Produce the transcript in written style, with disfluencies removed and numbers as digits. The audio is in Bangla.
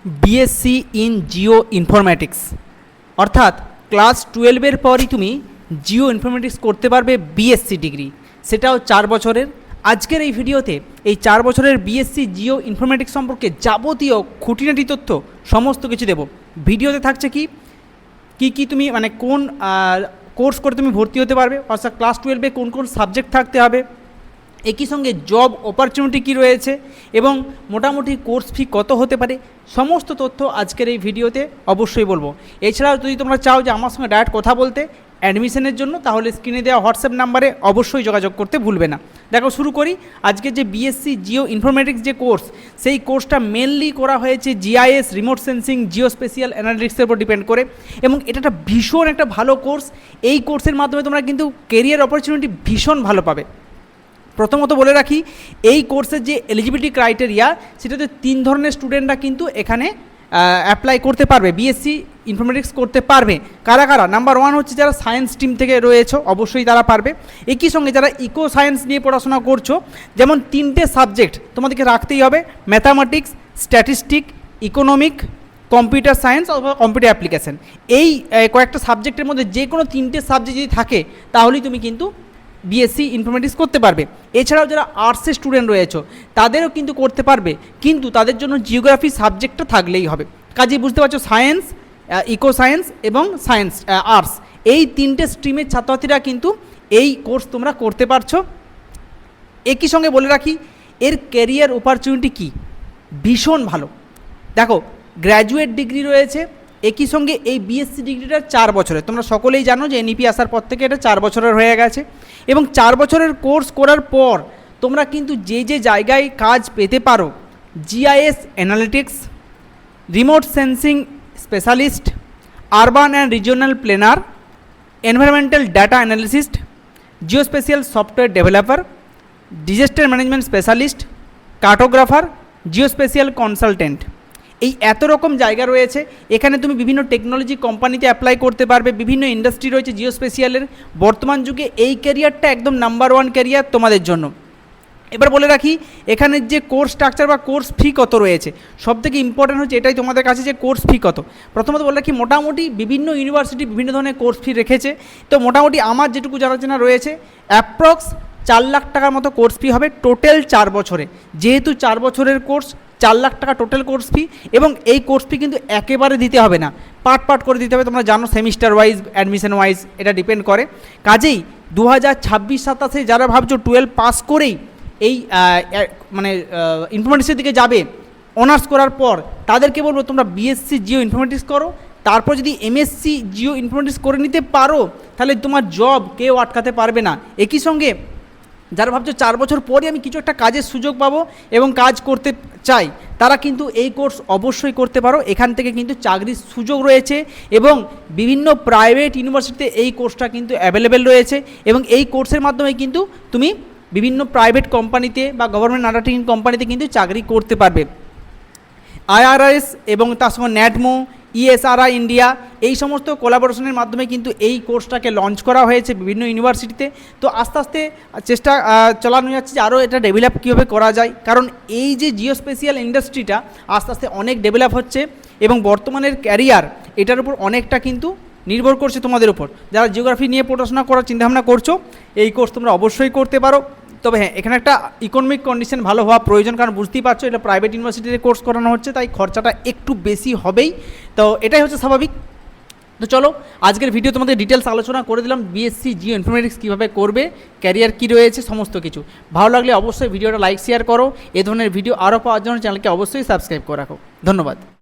বিএসসি ইন জিও ইনফরমেটিক্স অর্থাৎ ক্লাস 12-এর পরই তুমি জিও ইনফরমেটিক্স করতে পারবে বিএসসি ডিগ্রি, সেটাও 4 বছরের। আজকের এই ভিডিওতে এই 4 বছরের বিএসসি জিও ইনফরমেটিক্স সম্পর্কে যাবতীয় খুঁটিনাটি তথ্য সমস্ত কিছু দেব। ভিডিওতে থাকছে কি তুমি মানে কোন কোর্স করে তুমি ভর্তি হতে পারবে, অর্থাৎ ক্লাস 12-এ কোন কোন সাবজেক্ট থাকতে হবে, একই সঙ্গে জব অপরচুনিটি কী রয়েছে এবং মোটামুটি কোর্স ফি কত হতে পারে, সমস্ত তথ্য আজকের এই ভিডিওতে অবশ্যই বলবো। এছাড়াও যদি তোমরা চাও যে আমার সঙ্গে ডাইরেক্ট কথা বলতে অ্যাডমিশনের জন্য, তাহলে স্ক্রিনে দেওয়া হোয়াটসঅ্যাপ নাম্বারে অবশ্যই যোগাযোগ করতে ভুলবে না। দেখো শুরু করি। আজকে যে বিএসসি জিও ইনফরমেটিক্স যে কোর্স, সেই কোর্সটা মেনলি করা হয়েছে GIS, remote sensing, geo spatial অ্যানালিটিক্সের উপর ডিপেন্ড করে, এবং এটা একটা ভীষণ একটা ভালো কোর্স। এই কোর্সের মাধ্যমে তোমরা কিন্তু কেরিয়ার অপরচুনিটি ভীষণ ভালো পাবে। প্রথমত বলে রাখি, এই কোর্সের যে এলিজিবিলিটি ক্রাইটেরিয়া, সেটাতে 3 ধরনের স্টুডেন্টরা কিন্তু এখানে অ্যাপ্লাই করতে পারবে, বিএসসি ইনফরমেটিক্স করতে পারবে। কারা কারা? নাম্বার 1 হচ্ছে যারা সায়েন্স টিম থেকে রয়েছে, অবশ্যই তারা পারবে। একই সঙ্গে যারা ইকো সায়েন্স নিয়ে পড়াশোনা করছো, যেমন 3টে সাবজেক্ট তোমাদেরকে রাখতেই হবে, mathematics, statistic, economic, computer science অথবা কম্পিউটার অ্যাপ্লিকেশন। এই কয়েকটা সাবজেক্টের মধ্যে যে কোনো 3টে সাবজেক্ট যদি থাকে, তাহলেই তুমি কিন্তু বিএসসি ইনফরমেটিক্স করতে পারবে। এছাড়াও যারা আর্টসের স্টুডেন্ট রয়েছে, তাদেরও কিন্তু করতে পারবে, কিন্তু তাদের জন্য জিওগ্রাফি সাবজেক্টটা থাকলেই হবে। কাজেই বুঝতে পারছো, সায়েন্স, ইকো সায়েন্স এবং সায়েন্স আর্টস, এই 3টে স্ট্রিমের ছাত্রছাত্রীরা কিন্তু এই কোর্স তোমরা করতে পারছো। একই সঙ্গে বলে রাখি, এর ক্যারিয়ার অপরচুনিটি কি ভীষণ ভালো। দেখো, গ্র্যাজুয়েট ডিগ্রি রয়েছে, একই সঙ্গে এই বিএসসি ডিগ্রিটা 4 বছরের। তোমরা সকলেই জানো যে এনইপি আসার পর থেকে এটা 4 বছরের হয়ে গেছে, এবং 4 বছরের কোর্স করার পর তোমরা কিন্তু যে যে জায়গায় কাজ পেতে পারো, GIS analytics, remote sensing specialist, urban and regional planner, environmental data analyst, geospatial software developer, disaster management specialist, cartographer, geospatial consultant, এই এত রকম জায়গা রয়েছে। এখানে তুমি বিভিন্ন টেকনোলজি কোম্পানিতে অ্যাপ্লাই করতে পারবে, বিভিন্ন ইন্ডাস্ট্রি রয়েছে জিওস্পেশিয়ালের। বর্তমান যুগে এই ক্যারিয়ারটা একদম নাম্বার 1 ক্যারিয়ার তোমাদের জন্য। এবার বলে রাখি, এখানে যে কোর্স স্ট্রাকচার বা কোর্স ফি কত রয়েছে, সবথেকে ইম্পর্টেন্ট হচ্ছে এটাই তোমাদের কাছে, যে কোর্স ফি কত। প্রথমত বলে রাখি, মোটামুটি বিভিন্ন ইউনিভার্সিটি বিভিন্ন ধরনের কোর্স ফি রেখেছে। তো মোটামুটি আমার যেটুকু জানা রয়েছে, অ্যাপ্রক্স 4 লাখ টাকার মতো কোর্স ফি হবে টোটাল 4 বছরে। যেহেতু 4 বছরের কোর্স, 4 লাখ টাকা টোটাল কোর্স ফি। এবং এই কোর্স ফি কিন্তু একেবারে দিতে হবে না, পার্ট করে দিতে হবে। তোমরা জানো সেমিস্টার ওয়াইজ, অ্যাডমিশন ওয়াইজ এটা ডিপেন্ড করে। কাজেই 2026-27-এ যারা ভাবছো 12 পাস করেই এই মানে ইনফরমেটিক্সের দিকে যাবে অনার্স করার পর, তাদেরকে বলবো তোমরা বিএসসি জিও ইনফরমেটিক্স করো। তারপর যদি এমএসসি জিও ইনফরমেটিক্স করে নিতে পারো, তাহলে তোমার জব কেউ আটকাতে পারবে না। একই সঙ্গে যারা ভাবছো 4 বছর পরে আমি কিছু একটা কাজের সুযোগ পাবো এবং কাজ করতে চাই, তারা কিন্তু এই কোর্স অবশ্যই করতে পারো। এখান থেকে কিন্তু চাকরির সুযোগ রয়েছে, এবং বিভিন্ন প্রাইভেট ইউনিভার্সিটিতে এই কোর্সটা কিন্তু অ্যাভেলেবেল রয়েছে, এবং এই কোর্সের মাধ্যমে কিন্তু তুমি বিভিন্ন প্রাইভেট কোম্পানিতে বা গভর্নমেন্ট আন্ডারটেকিং কোম্পানিতে কিন্তু চাকরি করতে পারবে। আইআরএস এবং তার সঙ্গে ন্যাটমো, ইএসআরআই ইন্ডিয়া, এই সমস্ত কোলাবোরেশনের মাধ্যমে কিন্তু এই কোর্সটাকে লঞ্চ করা হয়েছে বিভিন্ন ইউনিভার্সিটিতে। তো আস্তে আস্তে চেষ্টা চালানো যাচ্ছে যে আরও এটা ডেভেলপ কীভাবে করা যায়, কারণ এই যে জিওস্পেশিয়াল ইন্ডাস্ট্রিটা আস্তে আস্তে অনেক ডেভেলপ হচ্ছে, এবং বর্তমানের ক্যারিয়ার এটার উপর অনেকটা কিন্তু নির্ভর করছে তোমাদের উপর। যারা জিওগ্রাফি নিয়ে পড়াশোনা করার চিন্তাভাবনা করছো, এই কোর্স তোমরা অবশ্যই করতে পারো। তবে হ্যাঁ, এখানে একটা ইকোনমিক কন্ডিশন ভালো হওয়া প্রয়োজন, কারণ বুঝতেই পারছো এটা প্রাইভেট ইউনিভার্সিটিতে কোর্স করানো হচ্ছে, তাই খরচাটা একটু বেশি হবেই। তো এটাই হচ্ছে স্বাভাবিক। তো চলো, আজকের ভিডিও তোমাদের ডিটেলস আলোচনা করে দিলাম, বিএসসি জিও ইনফরমেটিক্স কীভাবে করবে, ক্যারিয়ার কী রয়েছে, সমস্ত কিছু। ভালো লাগলে অবশ্যই ভিডিওটা লাইক শেয়ার করো। এ ধরনের ভিডিও আরও পাওয়ার জন্য চ্যানেলকে অবশ্যই সাবস্ক্রাইব করে রাখো। ধন্যবাদ।